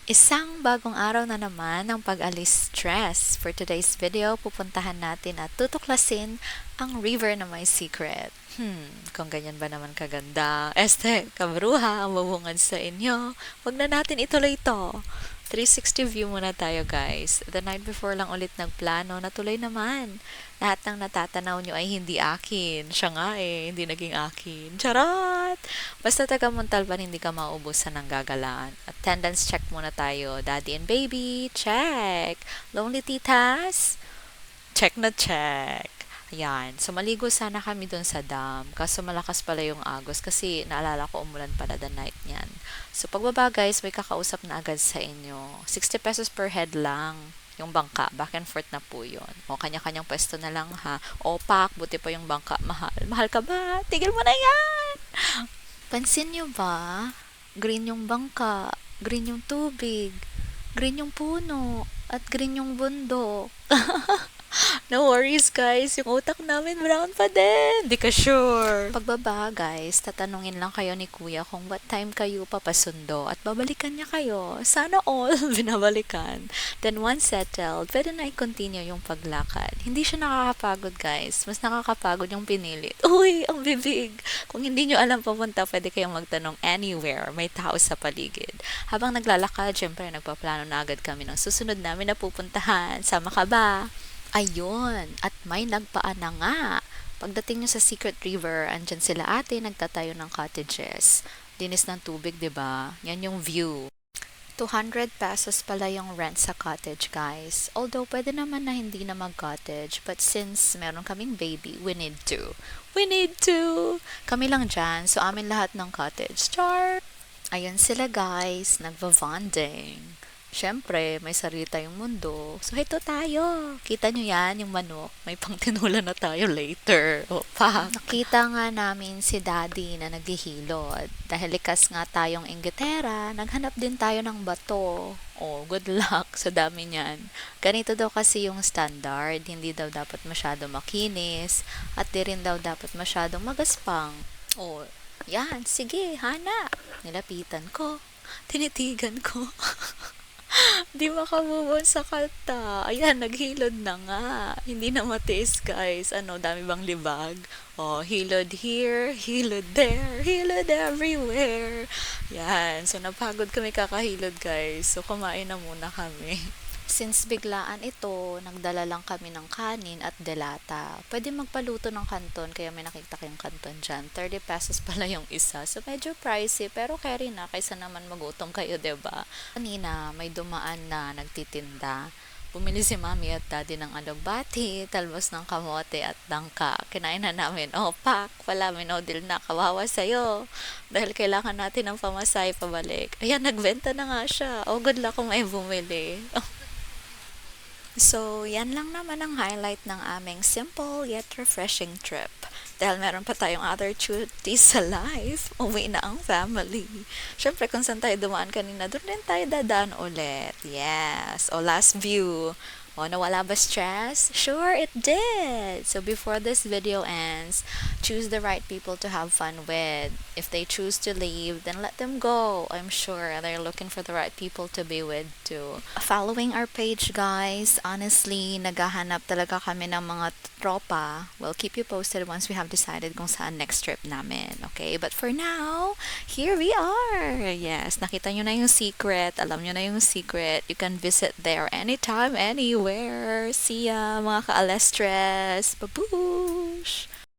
Isang bagong araw na naman ng pag-alis stress. For today's video, pupuntahan natin at tutuklasin ang river na may secret. Kung ganyan ba naman kaganda. Kabruha, ang bubungad sa inyo. Huwag na natin ituloy ito. 360 view muna tayo guys. The night before lang ulit nagplano, natuloy naman. Lahat ng natatanaw nyo ay hindi akin. Siya nga hindi naging akin. Charot! Basta taga Montalban, hindi ka maubusan ng gagalaan. Attendance check muna tayo. Daddy and baby, check. Lonely titas? Check na check. Ayan. So, maligo sana kami dun sa dam. Kaso malakas pala yung agos kasi naalala ko umulan pala the night niyan. So, pagbaba guys, may kakausap na agad sa inyo. 60 pesos per head lang yung bangka. Back and forth na po yun. O, kanya-kanyang pwesto na lang ha. O, pak, buti pa yung bangka. Mahal. Mahal ka ba? Tigil mo na yan! Pansin nyo ba? Green yung bangka. Green yung tubig. Green yung puno. At green yung bundok. No worries guys, yung utak namin brown pa din. Di ka sure. Pagbaba guys, tatanungin lang kayo ni kuya kung what time kayo papasundo at babalikan niya kayo. Sana all binabalikan. Then once settled, pwede na i-continue yung paglakad. Hindi siya nakakapagod guys. Mas nakakapagod yung pinilit. Uy, ang bibig. Kung hindi nyo alam papunta, pwede kayong magtanong anywhere. May tao sa paligid. Habang naglalakad, syempre nagpaplano na agad kami ng susunod namin na pupuntahan. Sama ka ba? Ayun, at may nagpaan na nga. Pagdating nyo sa Secret River, andyan sila ate, nagtatayo ng cottages. Linis ng tubig, 'di ba? Yan yung view. 200 pesos pala yung rent sa cottage, guys. Although, pwede naman na hindi na mag-cottage. But since meron kaming baby, we need to. We need to! Kami lang dyan, so amin lahat ng cottage. Char! Ayan sila, guys. Nagva-bonding. Siyempre, may sarili tayong mundo. So, ito tayo. Kita nyo yan, yung manok. May pangtinula na tayo later. O, pa. Nakita nga namin si daddy na naghihilod. Dahil likas nga tayong inggitera, naghanap din tayo ng bato. Oh, good luck sa dami niyan. Ganito daw kasi yung standard. Hindi daw dapat masyado makinis. At di rin daw dapat masyadong magaspang. Oh, yan. Sige, hana. Nilapitan ko. Tinitigan ko. Di makamove sa kanta. Ayan, naghilod na nga. Hindi na matiis, guys. Ano, dami bang libag? Oh, hilod here, hilod there, hilod everywhere. Yan. So, napagod kami kakahilod, guys. So, kumain na muna kami. Since biglaan ito, nagdala lang kami ng kanin at delata. Pwede magpaluto ng kanton, kaya may nakita kayong kanton dyan. 30 pesos pala yung isa. So, medyo pricey, pero carry na, kaysa naman magutom kayo, 'di ba? Kanina, may dumaan na nagtitinda. Bumili si mami at daddy ng alugbati, talbos ng kamote at dangka. Kinain na namin. Oh, pak! Wala, minodil na. Kawawa sa'yo. Dahil kailangan natin ng pamasahe pabalik. Ayan, nagbenta na nga siya. Oh, good luck kung may bumili. So, yan lang naman ang highlight ng aming simple yet refreshing trip. Dahil meron pa tayong other duties sa life, uwi na ang family. Siyempre, kung saan tayo dumaan kanina, doon din tayo dadaan ulit. Yes. O, last view. O, nawala ba stress? Sure, it did! So, before this video ends, choose the right people to have fun with. If they choose to leave, then let them go. I'm sure they're looking for the right people to be with too. Following our page, guys, honestly, naghahanap talaga kami ng mga tropa. We'll keep you posted once we have decided kung saan next trip namin. Okay? But for now, here we are! Yes, nakita nyo na yung secret. Alam nyo na yung secret. You can visit there anytime, anywhere. See ya, mga ka-Alestres. Baboosh!